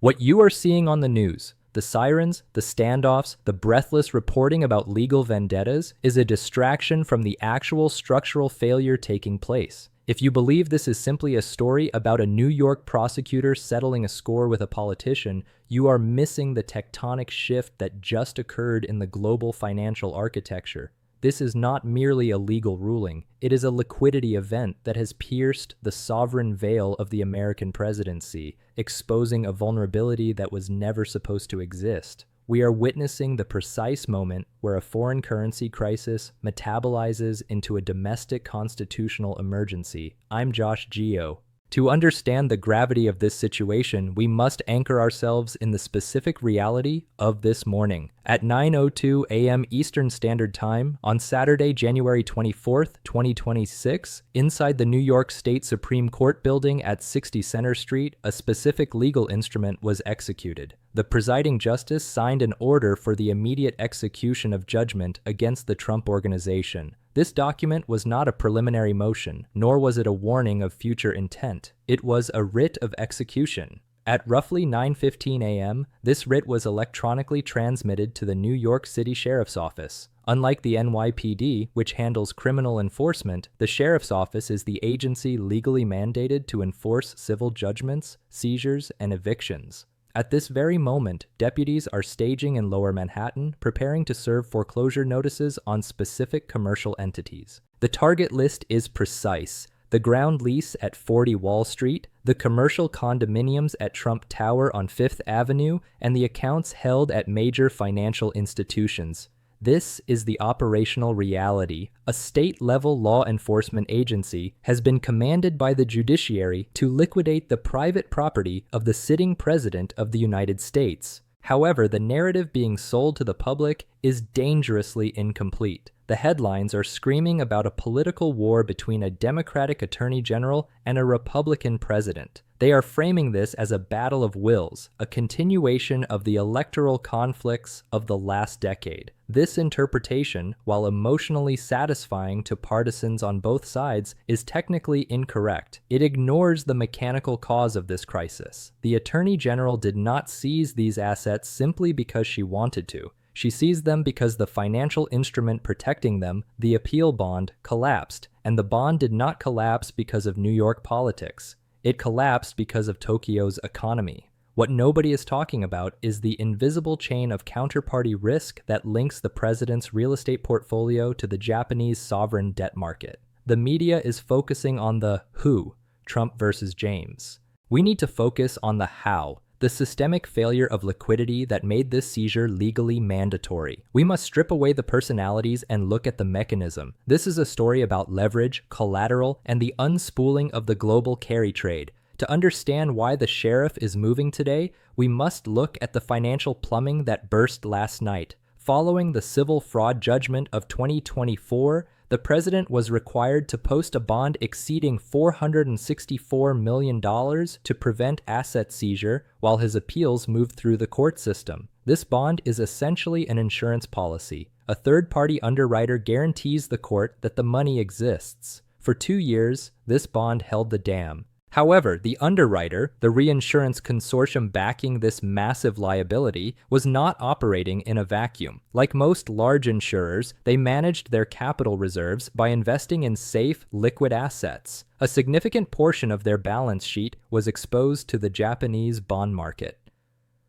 What you are seeing on the news, the sirens, the standoffs, the breathless reporting about legal vendettas, is a distraction from the actual structural failure taking place. If you believe this is simply a story about a New York prosecutor settling a score with a politician, you are missing the tectonic shift that just occurred in the global financial architecture. This is not merely a legal ruling, it is a liquidity event that has pierced the sovereign veil of the American presidency, exposing a vulnerability that was never supposed to exist. We are witnessing the precise moment where a foreign currency crisis metabolizes into a domestic constitutional emergency. I'm Josh Geo. To understand the gravity of this situation, we must anchor ourselves in the specific reality of this morning. At 9:02 a.m. Eastern Standard Time on Saturday, January 24th, 2026, inside the New York State Supreme Court building at 60 Center Street, a specific legal instrument was executed. The presiding justice signed an order for the immediate execution of judgment against the Trump Organization. This document was not a preliminary motion, nor was it a warning of future intent. It was a writ of execution. At roughly 9:15 a.m., this writ was electronically transmitted to the New York City Sheriff's Office. Unlike the NYPD, which handles criminal enforcement, the Sheriff's Office is the agency legally mandated to enforce civil judgments, seizures, and evictions. At this very moment, deputies are staging in Lower Manhattan, preparing to serve foreclosure notices on specific commercial entities. The target list is precise: the ground lease at 40 Wall Street, the commercial condominiums at Trump Tower on Fifth Avenue, and the accounts held at major financial institutions. This is the operational reality. A state-level law enforcement agency has been commanded by the judiciary to liquidate the private property of the sitting president of the United States. However, the narrative being sold to the public is dangerously incomplete. The headlines are screaming about a political war between a Democratic attorney general and a Republican president. They are framing this as a battle of wills, a continuation of the electoral conflicts of the last decade. This interpretation, while emotionally satisfying to partisans on both sides, is technically incorrect. It ignores the mechanical cause of this crisis. The Attorney General did not seize these assets simply because she wanted to. She seized them because the financial instrument protecting them, the appeal bond, collapsed, and the bond did not collapse because of New York politics. It collapsed because of Tokyo's economy. What nobody is talking about is the invisible chain of counterparty risk that links the president's real estate portfolio to the Japanese sovereign debt market. The media is focusing on the who, Trump versus James. We need to focus on the how, the systemic failure of liquidity that made this seizure legally mandatory. We must strip away the personalities and look at the mechanism. This is a story about leverage, collateral, and the unspooling of the global carry trade. To understand why the sheriff is moving today, we must look at the financial plumbing that burst last night. Following the civil fraud judgment of 2024, the president was required to post a bond exceeding $464 million to prevent asset seizure while his appeals moved through the court system. This bond is essentially an insurance policy. A third-party underwriter guarantees the court that the money exists. For 2 years, this bond held the dam. However, the underwriter, the reinsurance consortium backing this massive liability, was not operating in a vacuum. Like most large insurers, they managed their capital reserves by investing in safe, liquid assets. A significant portion of their balance sheet was exposed to the Japanese bond market.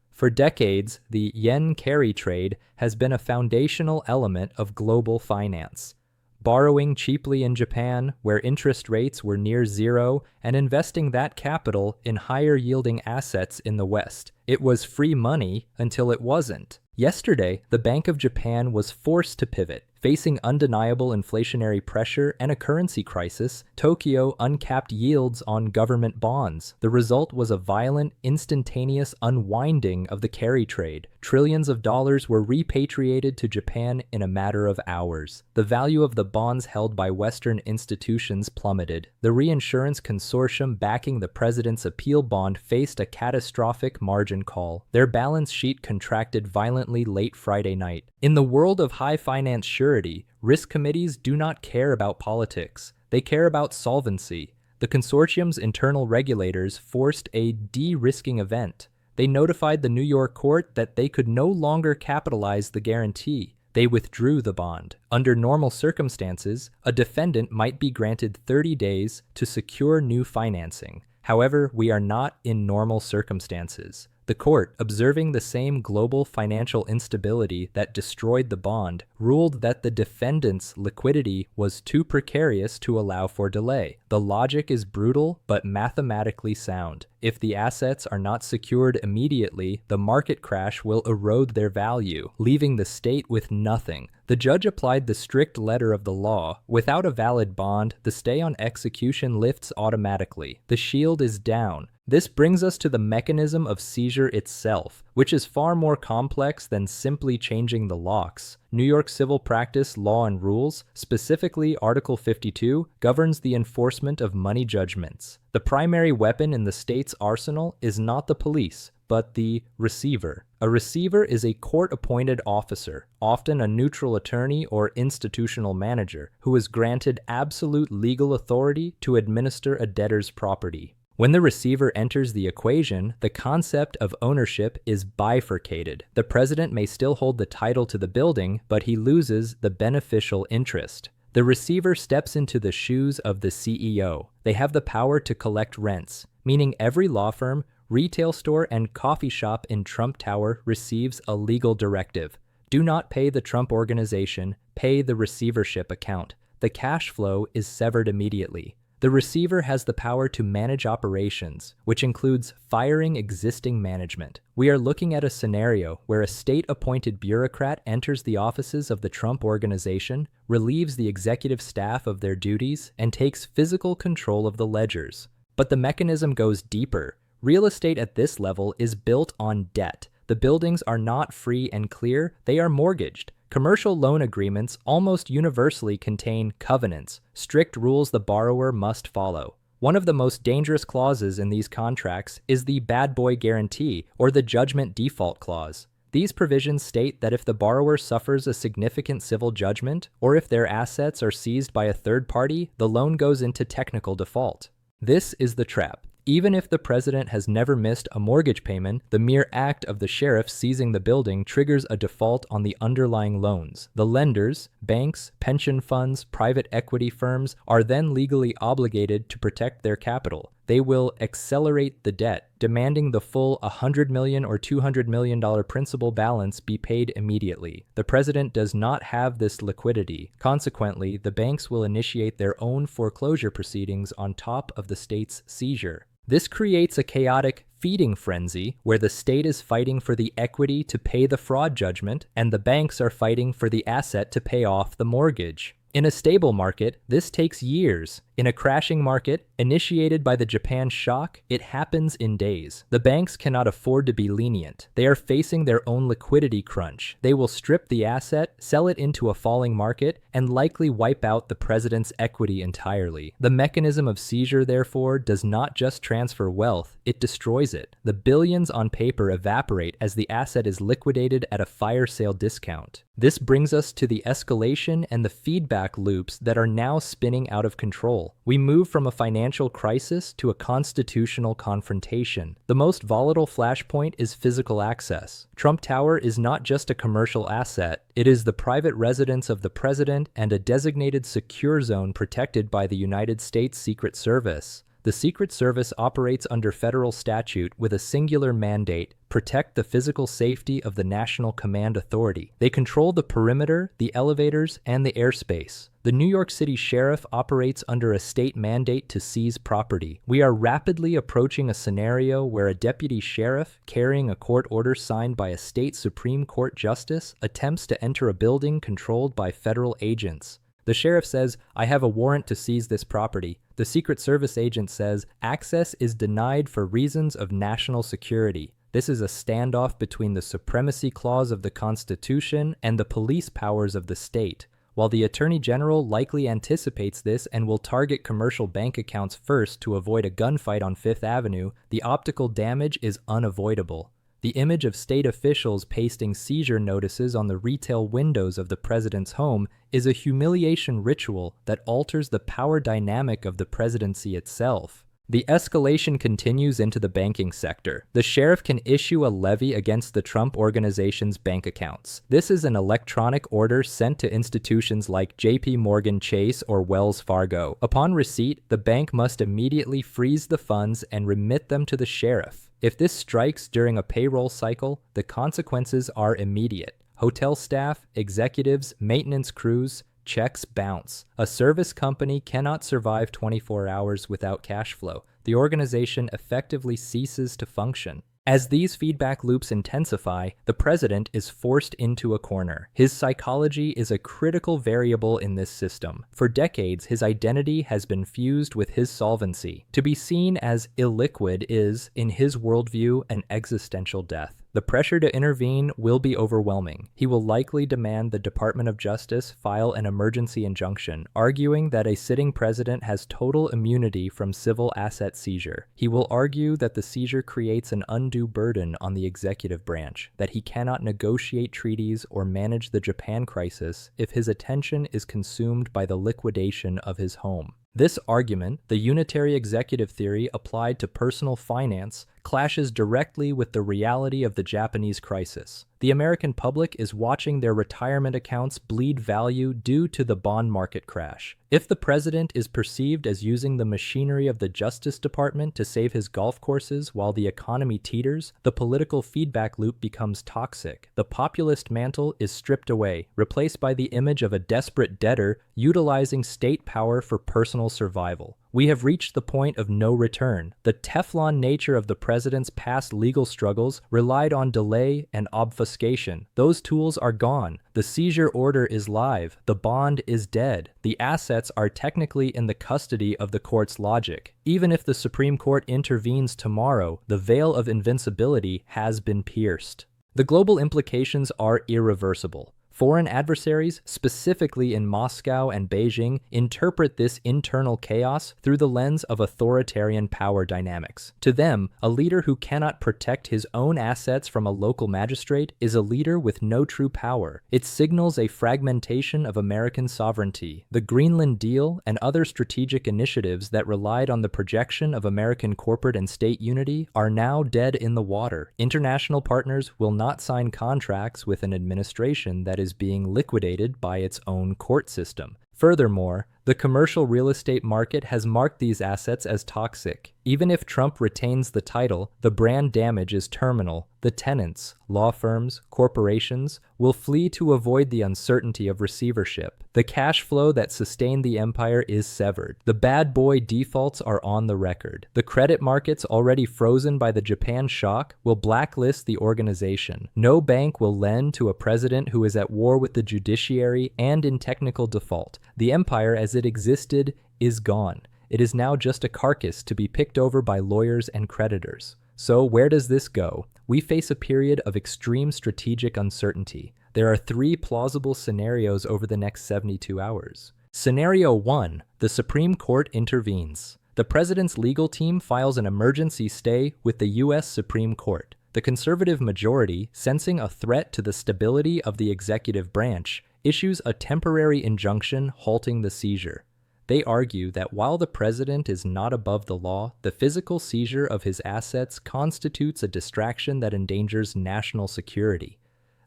For decades, the yen carry trade has been a foundational element of global finance. Borrowing cheaply in Japan, where interest rates were near zero, and investing that capital in higher-yielding assets in the West. It was free money until it wasn't. Yesterday, the Bank of Japan was forced to pivot. Facing undeniable inflationary pressure and a currency crisis, Tokyo uncapped yields on government bonds. The result was a violent, instantaneous unwinding of the carry trade. Trillions of dollars were repatriated to Japan in a matter of hours. The value of the bonds held by Western institutions plummeted. The reinsurance consortium backing the president's appeal bond faced a catastrophic margin call. Their balance sheet contracted violently late Friday night. In the world of high finance surety, risk committees do not care about politics. They care about solvency. The consortium's internal regulators forced a de-risking event. They notified the New York court that they could no longer capitalize the guarantee. They withdrew the bond. Under normal circumstances, a defendant might be granted 30 days to secure new financing. However, we are not in normal circumstances. The court, observing the same global financial instability that destroyed the bond, ruled that the defendant's liquidity was too precarious to allow for delay. The logic is brutal but mathematically sound. If the assets are not secured immediately, the market crash will erode their value, leaving the state with nothing. The judge applied the strict letter of the law. Without a valid bond, the stay on execution lifts automatically. The shield is down. This brings us to the mechanism of seizure itself, which is far more complex than simply changing the locks. New York civil practice law and rules, specifically Article 52, governs the enforcement of money judgments. The primary weapon in the state's arsenal is not the police, but the receiver. A receiver is a court-appointed officer, often a neutral attorney or institutional manager, who is granted absolute legal authority to administer a debtor's property. When the receiver enters the equation, the concept of ownership is bifurcated. The president may still hold the title to the building, but he loses the beneficial interest. The receiver steps into the shoes of the CEO. They have the power to collect rents, meaning every law firm, retail store, and coffee shop in Trump Tower receives a legal directive. Do not pay the Trump Organization, pay the receivership account. The cash flow is severed immediately. The receiver has the power to manage operations, which includes firing existing management. We are looking at a scenario where a state-appointed bureaucrat enters the offices of the Trump Organization, relieves the executive staff of their duties, and takes physical control of the ledgers. But the mechanism goes deeper. Real estate at this level is built on debt. The buildings are not free and clear, they are mortgaged. Commercial loan agreements almost universally contain covenants, strict rules the borrower must follow. One of the most dangerous clauses in these contracts is the bad boy guarantee, or the judgment default clause. These provisions state that if the borrower suffers a significant civil judgment, or if their assets are seized by a third party, the loan goes into technical default. This is the trap. Even if the president has never missed a mortgage payment, the mere act of the sheriff seizing the building triggers a default on the underlying loans. The lenders, banks, pension funds, private equity firms, are then legally obligated to protect their capital. They will accelerate the debt, demanding the full $100 million or $200 million principal balance be paid immediately. The president does not have this liquidity. Consequently, the banks will initiate their own foreclosure proceedings on top of the state's seizure. This creates a chaotic feeding frenzy where the state is fighting for the equity to pay the fraud judgment and the banks are fighting for the asset to pay off the mortgage. In a stable market, this takes years. In a crashing market, initiated by the Japan shock, it happens in days. The banks cannot afford to be lenient. They are facing their own liquidity crunch. They will strip the asset, sell it into a falling market, and likely wipe out the president's equity entirely. The mechanism of seizure, therefore, does not just transfer wealth, it destroys it. The billions on paper evaporate as the asset is liquidated at a fire sale discount. This brings us to the escalation and the feedback loops that are now spinning out of control. We move from a financial crisis to a constitutional confrontation. The most volatile flashpoint is physical access. Trump Tower is not just a commercial asset, it is the private residence of the president and a designated secure zone protected by the United States Secret Service. The Secret Service operates under federal statute with a singular mandate: protect the physical safety of the National Command Authority. They control the perimeter, the elevators, and the airspace. The New York City Sheriff operates under a state mandate to seize property. We are rapidly approaching a scenario where a deputy sheriff, carrying a court order signed by a state Supreme Court justice, attempts to enter a building controlled by federal agents. The sheriff says, "I have a warrant to seize this property." The Secret Service agent says, "Access is denied for reasons of national security." This is a standoff between the supremacy clause of the Constitution and the police powers of the state. While the Attorney General likely anticipates this and will target commercial bank accounts first to avoid a gunfight on Fifth Avenue, the optical damage is unavoidable. The image of state officials pasting seizure notices on the retail windows of the president's home is a humiliation ritual that alters the power dynamic of the presidency itself. The escalation continues into the banking sector. The sheriff can issue a levy against the Trump Organization's bank accounts. This is an electronic order sent to institutions like JP Morgan Chase or Wells Fargo. Upon receipt, the bank must immediately freeze the funds and remit them to the sheriff. If this strikes during a payroll cycle, the consequences are immediate. Hotel staff, executives, maintenance crews, checks bounce. A service company cannot survive 24 hours without cash flow. The organization effectively ceases to function. As these feedback loops intensify, the president is forced into a corner. His psychology is a critical variable in this system. For decades, his identity has been fused with his solvency. To be seen as illiquid is, in his worldview, an existential death. The pressure to intervene will be overwhelming. He will likely demand the Department of Justice file an emergency injunction, arguing that a sitting president has total immunity from civil asset seizure. He will argue that the seizure creates an undue burden on the executive branch, that he cannot negotiate treaties or manage the Japan crisis if his attention is consumed by the liquidation of his home. This argument, the unitary executive theory applied to personal finance, clashes directly with the reality of the Japanese crisis. The American public is watching their retirement accounts bleed value due to the bond market crash. If the president is perceived as using the machinery of the Justice Department to save his golf courses while the economy teeters, the political feedback loop becomes toxic. The populist mantle is stripped away, replaced by the image of a desperate debtor utilizing state power for personal survival. We have reached the point of no return. The Teflon nature of the president's past legal struggles relied on delay and obfuscation. Those tools are gone. The seizure order is live. The bond is dead. The assets are technically in the custody of the court's logic. Even if the Supreme Court intervenes tomorrow, the veil of invincibility has been pierced. The global implications are irreversible. Foreign adversaries, specifically in Moscow and Beijing, interpret this internal chaos through the lens of authoritarian power dynamics. To them, a leader who cannot protect his own assets from a local magistrate is a leader with no true power. It signals a fragmentation of American sovereignty. The Greenland Deal and other strategic initiatives that relied on the projection of American corporate and state unity are now dead in the water. International partners will not sign contracts with an administration that is being liquidated by its own court system. Furthermore, the commercial real estate market has marked these assets as toxic. Even if Trump retains the title, the brand damage is terminal. The tenants, law firms, corporations will flee to avoid the uncertainty of receivership. The cash flow that sustained the empire is severed. The bad boy defaults are on the record. The credit markets, already frozen by the Japan shock, will blacklist the organization. No bank will lend to a president who is at war with the judiciary and in technical default. The empire as it existed is gone. It is now just a carcass to be picked over by lawyers and creditors. So where does this go? We face a period of extreme strategic uncertainty. There are 3 plausible scenarios over the next 72 hours. Scenario 1, the Supreme Court intervenes. The president's legal team files an emergency stay with the U.S. Supreme Court. The conservative majority, sensing a threat to the stability of the executive branch, issues a temporary injunction halting the seizure. They argue that while the president is not above the law, the physical seizure of his assets constitutes a distraction that endangers national security.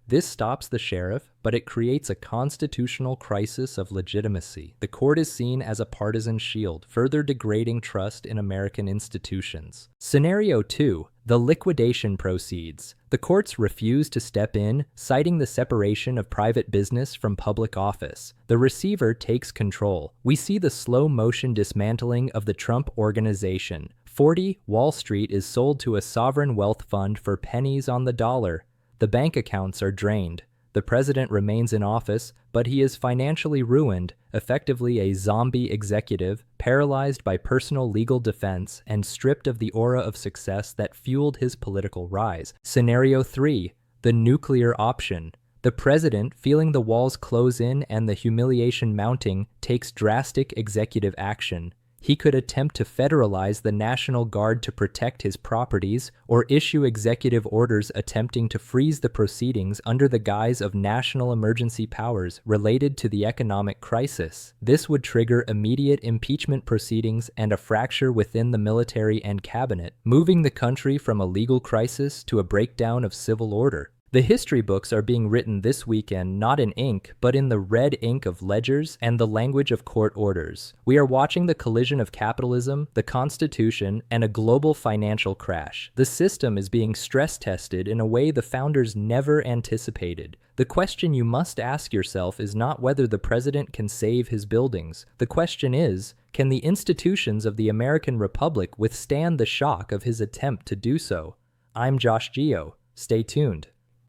This stops the sheriff, but it creates a constitutional crisis of legitimacy. The court is seen as a partisan shield, further degrading trust in American institutions. Scenario 2, the liquidation proceeds. The courts refuse to step in, citing the separation of private business from public office. The receiver takes control. We see the slow-motion dismantling of the Trump Organization. 40 Wall Street is sold to a sovereign wealth fund for pennies on the dollar. The bank accounts are drained. The president remains in office, but he is financially ruined, effectively a zombie executive, paralyzed by personal legal defense and stripped of the aura of success that fueled his political rise. Scenario 3, the nuclear option. The president, feeling the walls close in and the humiliation mounting, takes drastic executive action. He could attempt to federalize the National Guard to protect his properties, or issue executive orders attempting to freeze the proceedings under the guise of national emergency powers related to the economic crisis. This would trigger immediate impeachment proceedings and a fracture within the military and cabinet, moving the country from a legal crisis to a breakdown of civil order. The history books are being written this weekend not in ink, but in the red ink of ledgers and the language of court orders. We are watching the collision of capitalism, the Constitution, and a global financial crash. The system is being stress tested in a way the founders never anticipated. The question you must ask yourself is not whether the president can save his buildings. The question is, can the institutions of the American Republic withstand the shock of his attempt to do so? I'm Josh Geo. Stay tuned.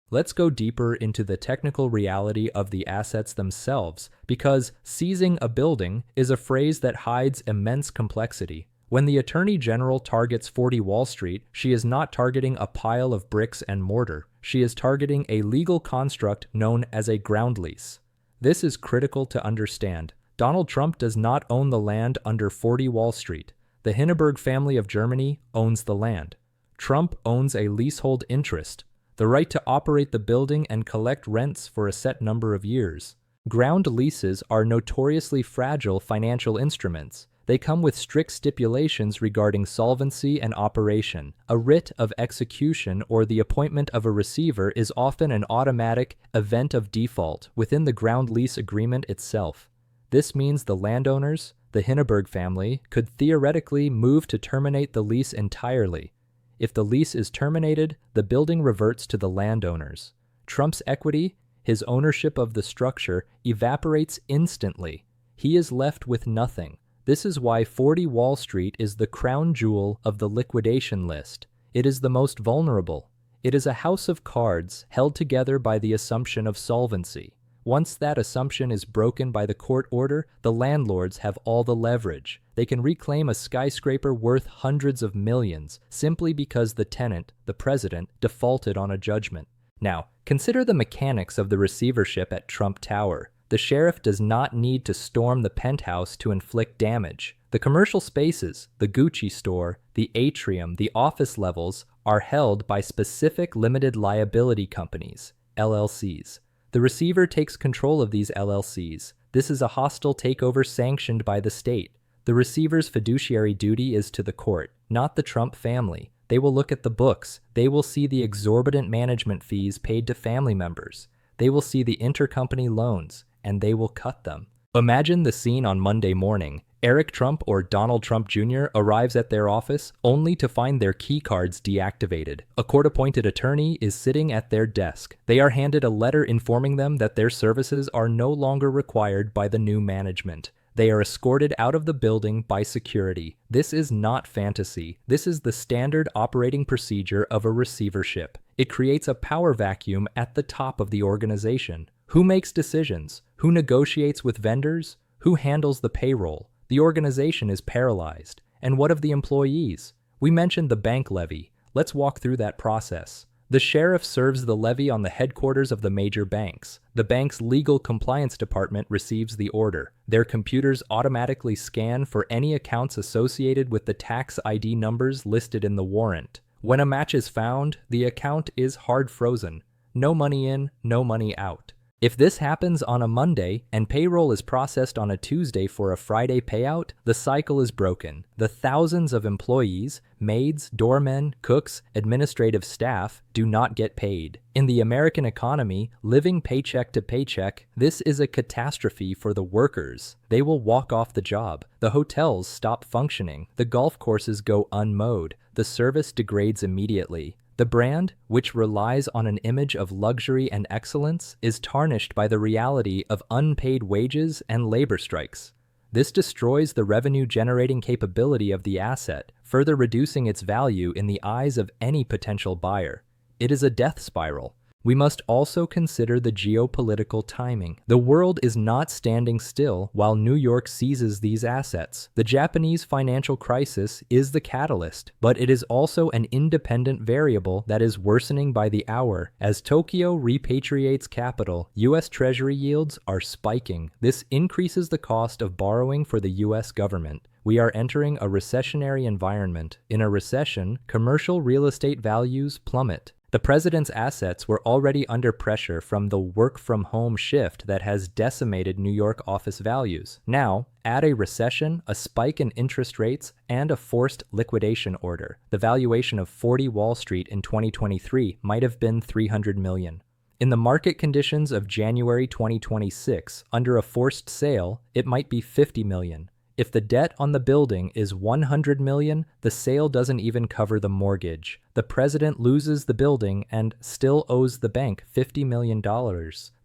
Let's go deeper into the technical reality of the assets themselves, because seizing a building is a phrase that hides immense complexity. When the Attorney General targets 40 Wall Street, she is not targeting a pile of bricks and mortar. She is targeting a legal construct known as a ground lease. This is critical to understand. Donald Trump does not own the land under 40 Wall Street. The Hindenburg family of Germany owns the land. Trump owns a leasehold interest, the right to operate the building and collect rents for a set number of years. Ground leases are notoriously fragile financial instruments. They come with strict stipulations regarding solvency and operation. A writ of execution or the appointment of a receiver is often an automatic event of default within the ground lease agreement itself. This means the landowners, the Hindenburg family, could theoretically move to terminate the lease entirely. If the lease is terminated, the building reverts to the landowners. Trump's equity, his ownership of the structure, evaporates instantly. He is left with nothing. This is why 40 Wall Street is the crown jewel of the liquidation list. It is the most vulnerable. It is a house of cards held together by the assumption of solvency. Once that assumption is broken by the court order, the landlords have all the leverage. They can reclaim a skyscraper worth hundreds of millions simply because the tenant, the president, defaulted on a judgment. Now, consider the mechanics of the receivership at Trump Tower. The sheriff does not need to storm the penthouse to inflict damage. The commercial spaces, the Gucci store, the atrium, the office levels are held by specific limited liability companies, LLCs. The receiver takes control of these LLCs. This is a hostile takeover sanctioned by the state. The receiver's fiduciary duty is to the court, not the Trump family. They will look at the books. They will see the exorbitant management fees paid to family members. They will see the intercompany loans, and they will cut them. Imagine the scene on Monday morning. Eric Trump or Donald Trump Jr. arrives at their office only to find their key cards deactivated. A court-appointed attorney is sitting at their desk. They are handed a letter informing them that their services are no longer required by the new management. They are escorted out of the building by security. This is not fantasy. This is the standard operating procedure of a receivership. It creates a power vacuum at the top of the organization. Who makes decisions? Who negotiates with vendors? Who handles the payroll? The organization is paralyzed. And what of the employees? We mentioned the bank levy. Let's walk through that process. The sheriff serves the levy on the headquarters of the major banks. The bank's legal compliance department receives the order. Their computers automatically scan for any accounts associated with the tax ID numbers listed in the warrant. When a match is found, the account is hard frozen. No money in, no money out. If this happens on a Monday and payroll is processed on a Tuesday for a Friday payout, the cycle is broken. The thousands of employees, maids, doormen, cooks, administrative staff do not get paid. In the American economy, living paycheck to paycheck, this is a catastrophe for the workers. They will walk off the job. The hotels stop functioning. The golf courses go unmowed. The service degrades immediately. The brand, which relies on an image of luxury and excellence, is tarnished by the reality of unpaid wages and labor strikes. This destroys the revenue-generating capability of the asset, further reducing its value in the eyes of any potential buyer. It is a death spiral. We must also consider the geopolitical timing. The world is not standing still while New York seizes these assets. The Japanese financial crisis is the catalyst, but it is also an independent variable that is worsening by the hour. As Tokyo repatriates capital, U.S. Treasury yields are spiking. This increases the cost of borrowing for the U.S. government, We are entering a recessionary environment. In a recession, commercial real estate values plummet. The president's assets were already under pressure from the work-from-home shift that has decimated New York office values. Now, add a recession, a spike in interest rates, and a forced liquidation order. The valuation of 40 Wall Street in 2023 might have been $300 million. In the market conditions of January 2026, under a forced sale, it might be $50 million. If the debt on the building is $100 million, the sale doesn't even cover the mortgage. The president loses the building and still owes the bank $50 million.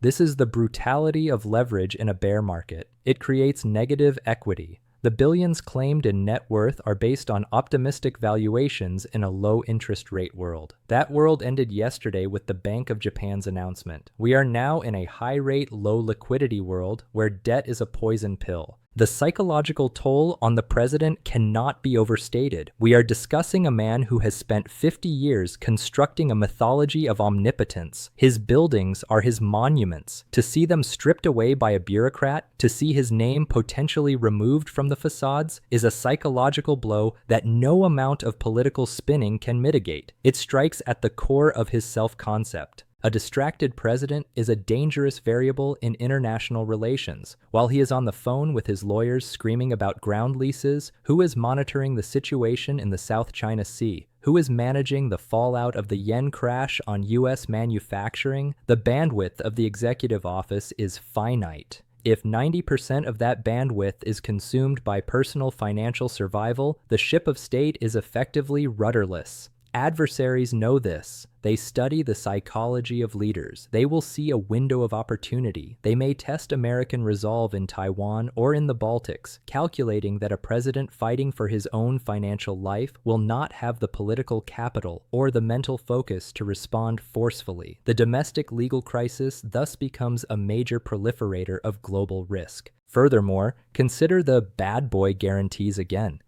This is the brutality of leverage in a bear market. It creates negative equity. The billions claimed in net worth are based on optimistic valuations in a low interest rate world. That world ended yesterday with the Bank of Japan's announcement. We are now in a high rate, low liquidity world where debt is a poison pill. The psychological toll on the president cannot be overstated. We are discussing a man who has spent 50 years constructing a mythology of omnipotence. His buildings are his monuments. To see them stripped away by a bureaucrat, to see his name potentially removed from the facades, is a psychological blow that no amount of political spinning can mitigate. It strikes at the core of his self-concept. A distracted president is a dangerous variable in international relations. While he is on the phone with his lawyers screaming about ground leases, who is monitoring the situation in the South China Sea? Who is managing the fallout of the yen crash on U.S. manufacturing? The bandwidth of the executive office is finite. If 90% of that bandwidth is consumed by personal financial survival, the ship of state is effectively rudderless. Adversaries know this. They study the psychology of leaders. They will see a window of opportunity. They may test American resolve in Taiwan or in the Baltics, calculating that a president fighting for his own financial life will not have the political capital or the mental focus to respond forcefully. The domestic legal crisis thus becomes a major proliferator of global risk. Furthermore, consider the bad boy guarantees again.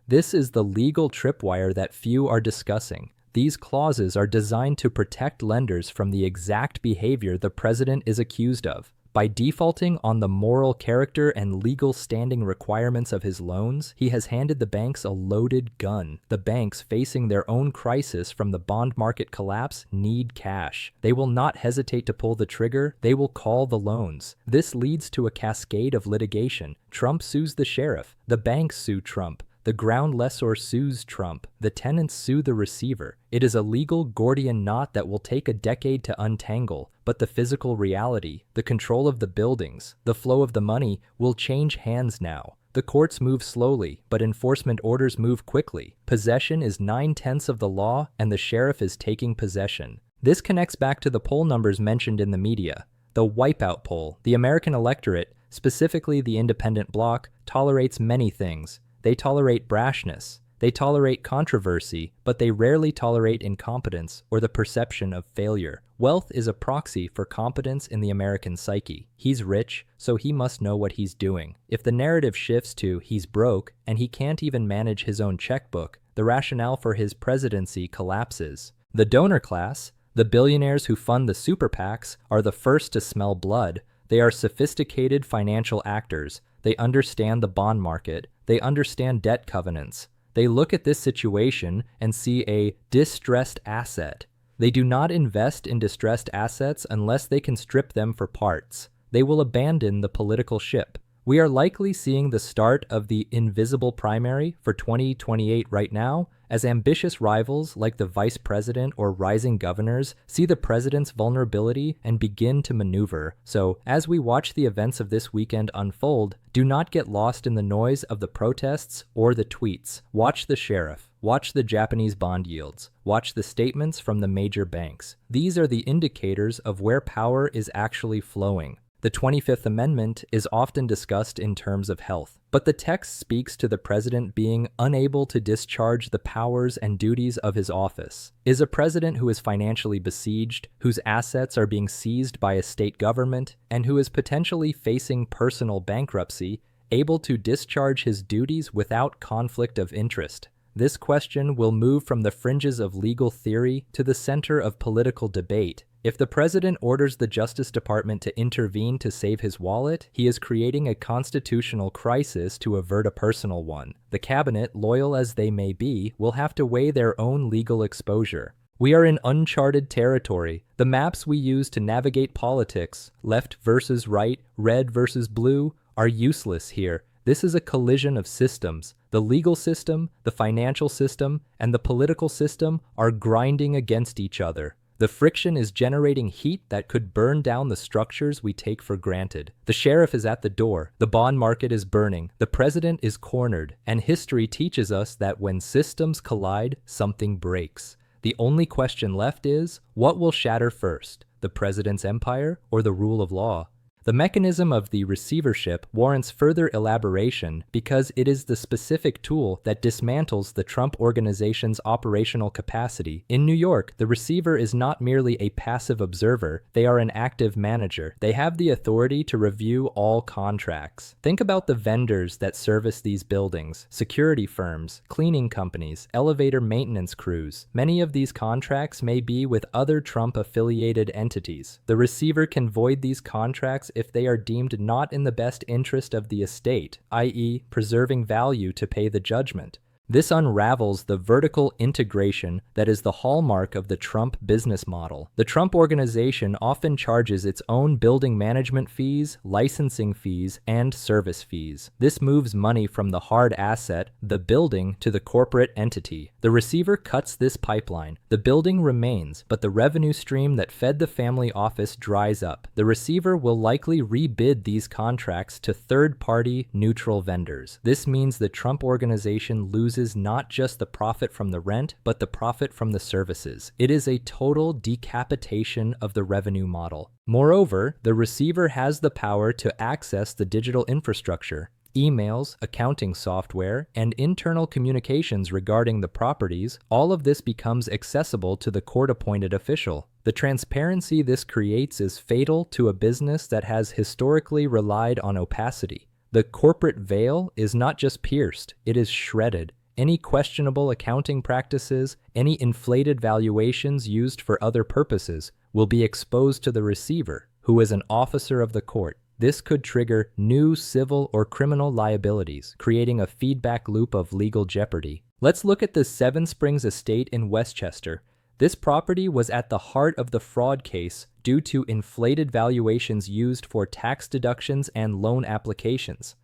This is the legal tripwire that few are discussing. These clauses are designed to protect lenders from the exact behavior the president is accused of. By defaulting on the moral character and legal standing requirements of his loans, he has handed the banks a loaded gun. The banks, facing their own crisis from the bond market collapse, need cash. They will not hesitate to pull the trigger. They will call the loans. This leads to a cascade of litigation. Trump sues the sheriff. The banks sue Trump. The ground lessor sues Trump. The tenants sue the receiver. It is a legal Gordian knot that will take a decade to untangle, but the physical reality, the control of the buildings, the flow of the money will change hands now. The courts move slowly, but enforcement orders move quickly. Possession is 9/10 of the law, and the sheriff is taking possession. This connects back to the poll numbers mentioned in the media. The wipeout poll. The American electorate, specifically the independent bloc, tolerates many things. They tolerate brashness. They tolerate controversy, but they rarely tolerate incompetence or the perception of failure. Wealth is a proxy for competence in the American psyche. He's rich, so he must know what he's doing. If the narrative shifts to he's broke and he can't even manage his own checkbook, the rationale for his presidency collapses. The donor class, the billionaires who fund the super PACs, are the first to smell blood. They are sophisticated financial actors. They understand the bond market. They understand debt covenants. They look at this situation and see a distressed asset. They do not invest in distressed assets unless they can strip them for parts. They will abandon the political ship. We are likely seeing the start of the invisible primary for 2028 right now, as ambitious rivals like the vice president or rising governors see the president's vulnerability and begin to maneuver. So, as we watch the events of this weekend unfold, do not get lost in the noise of the protests or the tweets. Watch the sheriff. Watch the Japanese bond yields. Watch the statements from the major banks. These are the indicators of where power is actually flowing. The 25th Amendment is often discussed in terms of health, but the text speaks to the president being unable to discharge the powers and duties of his office. Is a president who is financially besieged, whose assets are being seized by a state government, and who is potentially facing personal bankruptcy, able to discharge his duties without conflict of interest? This question will move from the fringes of legal theory to the center of political debate. If the president orders the Justice Department to intervene to save his wallet, he is creating a constitutional crisis to avert a personal one. The cabinet, loyal as they may be, will have to weigh their own legal exposure. We are in uncharted territory. The maps we use to navigate politics, left versus right, red versus blue, are useless here. This is a collision of systems. The legal system, the financial system, and the political system are grinding against each other. The friction is generating heat that could burn down the structures we take for granted. The sheriff is at the door. The bond market is burning. The president is cornered. And history teaches us that when systems collide, something breaks. The only question left is, what will shatter first, the president's empire or the rule of law? The mechanism of the receivership warrants further elaboration because it is the specific tool that dismantles the Trump Organization's operational capacity. In New York, the receiver is not merely a passive observer, they are an active manager. They have the authority to review all contracts. Think about the vendors that service these buildings, security firms, cleaning companies, elevator maintenance crews. Many of these contracts may be with other Trump-affiliated entities. The receiver can void these contracts if they are deemed not in the best interest of the estate, i.e., preserving value to pay the judgment. This unravels the vertical integration that is the hallmark of the Trump business model. The Trump Organization often charges its own building management fees, licensing fees, and service fees. This moves money from the hard asset, the building, to the corporate entity. The receiver cuts this pipeline. The building remains, but the revenue stream that fed the family office dries up. The receiver will likely rebid these contracts to third-party, neutral vendors. This means the Trump Organization loses not just the profit from the rent, but the profit from the services. It is a total decapitation of the revenue model. Moreover, the receiver has the power to access the digital infrastructure, emails, accounting software, and internal communications regarding the properties. All of this becomes accessible to the court-appointed official. The transparency this creates is fatal to a business that has historically relied on opacity. The corporate veil is not just pierced, it is shredded. Any questionable accounting practices, any inflated valuations used for other purposes will be exposed to the receiver, who is an officer of the court. This could trigger new civil or criminal liabilities, creating a feedback loop of legal jeopardy. Let's look at the Seven Springs estate in Westchester. This property was at the heart of the fraud case due to inflated valuations used for tax deductions and loan applications.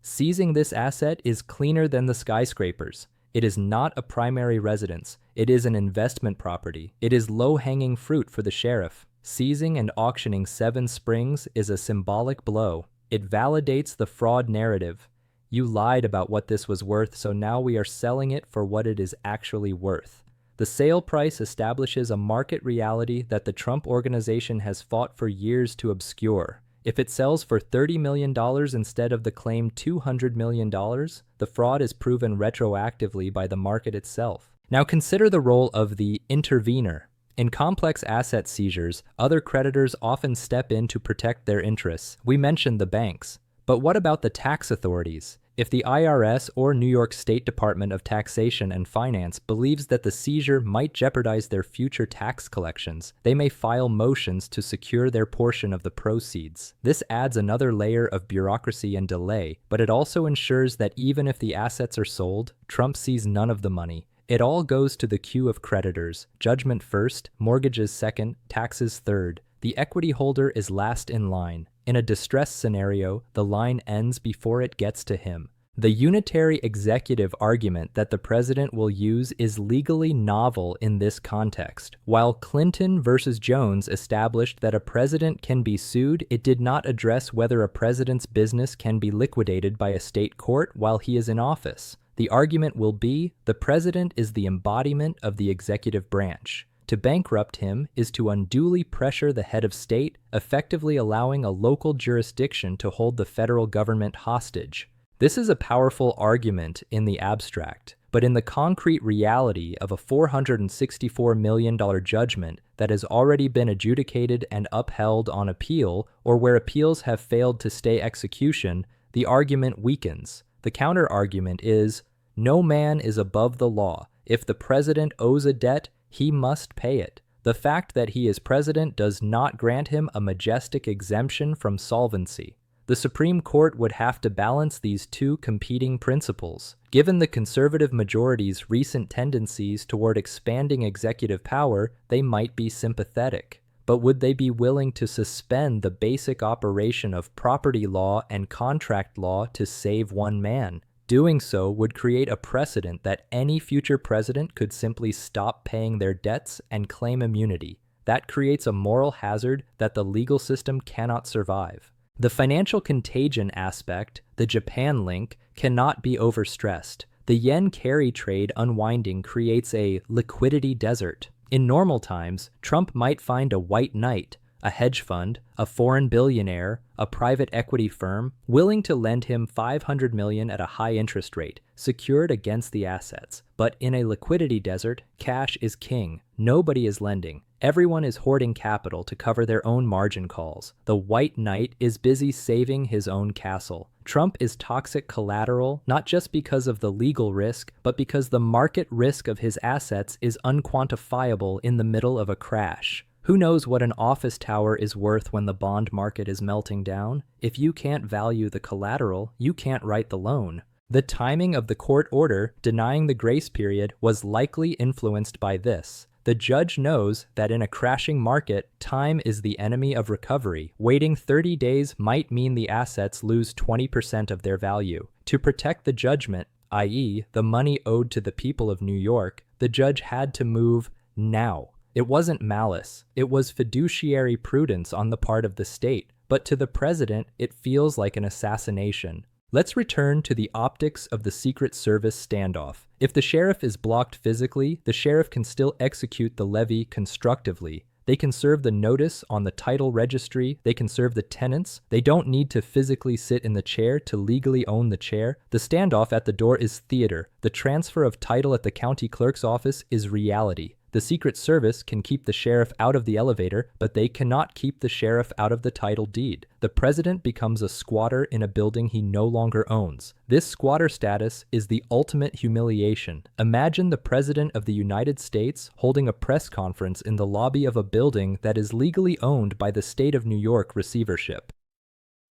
Seizing this asset is cleaner than the skyscrapers. It is not a primary residence. It is an investment property. It is low-hanging fruit for the sheriff. Seizing and auctioning Seven Springs is a symbolic blow. It validates the fraud narrative. You lied about what this was worth, so now we are selling it for what it is actually worth. The sale price establishes a market reality that the Trump Organization has fought for years to obscure. If it sells for $30 million instead of the claimed $200 million, the fraud is proven retroactively by the market itself. Now consider the role of the intervener. In complex asset seizures, other creditors often step in to protect their interests. We mentioned the banks. But what about the tax authorities? If the IRS or New York State Department of Taxation and Finance believes that the seizure might jeopardize their future tax collections, they may file motions to secure their portion of the proceeds. This adds another layer of bureaucracy and delay, but it also ensures that even if the assets are sold, Trump sees none of the money. It all goes to the queue of creditors. Judgment first, mortgages second, taxes third. The equity holder is last in line. In a distress scenario, the line ends before it gets to him. The unitary executive argument that the president will use is legally novel in this context. While Clinton versus Jones established that a president can be sued, it did not address whether a president's business can be liquidated by a state court while he is in office. The argument will be, the president is the embodiment of the executive branch. To bankrupt him is to unduly pressure the head of state, effectively allowing a local jurisdiction to hold the federal government hostage. This is a powerful argument in the abstract, but in the concrete reality of a $464 million judgment that has already been adjudicated and upheld on appeal, or where appeals have failed to stay execution, the argument weakens. The counter-argument is, No man is above the law. If the president owes a debt, he must pay it. The fact that he is president does not grant him a majestic exemption from solvency. The Supreme Court would have to balance these two competing principles. Given the conservative majority's recent tendencies toward expanding executive power, they might be sympathetic. But would they be willing to suspend the basic operation of property law and contract law to save one man? Doing so would create a precedent that any future president could simply stop paying their debts and claim immunity. That creates a moral hazard that the legal system cannot survive. The financial contagion aspect, the Japan link, cannot be overstressed. The yen carry trade unwinding creates a liquidity desert. In normal times, Trump might find a white knight, a hedge fund, a foreign billionaire, a private equity firm, willing to lend him $500 million at a high interest rate, secured against the assets. But in a liquidity desert, cash is king. Nobody is lending. Everyone is hoarding capital to cover their own margin calls. The white knight is busy saving his own castle. Trump is toxic collateral, not just because of the legal risk, but because the market risk of his assets is unquantifiable in the middle of a crash. Who knows what an office tower is worth when the bond market is melting down? If you can't value the collateral, you can't write the loan. The timing of the court order denying the grace period was likely influenced by this. The judge knows that in a crashing market, time is the enemy of recovery. Waiting 30 days might mean the assets lose 20% of their value. To protect the judgment, i.e., the money owed to the people of New York, the judge had to move now. It wasn't malice. It was fiduciary prudence on the part of the state. But to the president, it feels like an assassination. Let's return to the optics of the Secret Service standoff. If the sheriff is blocked physically, the sheriff can still execute the levy constructively. They can serve the notice on the title registry. They can serve the tenants. They don't need to physically sit in the chair to legally own the chair. The standoff at the door is theater. The transfer of title at the county clerk's office is reality. The Secret Service can keep the sheriff out of the elevator, but they cannot keep the sheriff out of the title deed. The president becomes a squatter in a building he no longer owns. This squatter status is the ultimate humiliation. Imagine the president of the United States holding a press conference in the lobby of a building that is legally owned by the state of New York receivership.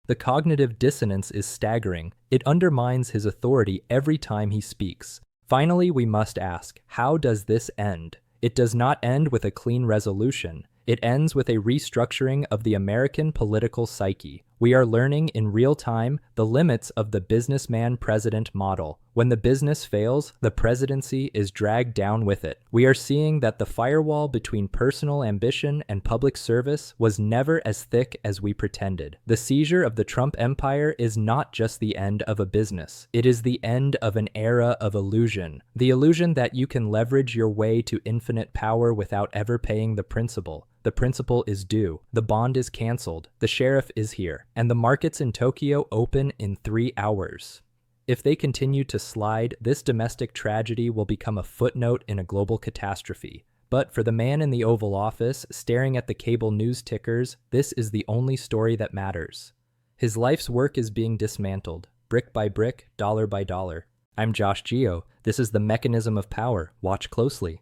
The cognitive dissonance is staggering. It undermines his authority every time he speaks. Finally, we must ask, how does this end? It does not end with a clean resolution. It ends with a restructuring of the American political psyche. We are learning in real time the limits of the businessman-president model. When the business fails, the presidency is dragged down with it. We are seeing that the firewall between personal ambition and public service was never as thick as we pretended. The seizure of the Trump empire is not just the end of a business. It is the end of an era of illusion. The illusion that you can leverage your way to infinite power without ever paying the principal. The principal is due. The bond is canceled. The sheriff is here. And the markets in Tokyo open in 3 hours. If they continue to slide, this domestic tragedy will become a footnote in a global catastrophe. But for the man in the Oval Office, staring at the cable news tickers, this is the only story that matters. His life's work is being dismantled, brick by brick, dollar by dollar. I'm Josh Geo. This is the Mechanism of Power. Watch closely.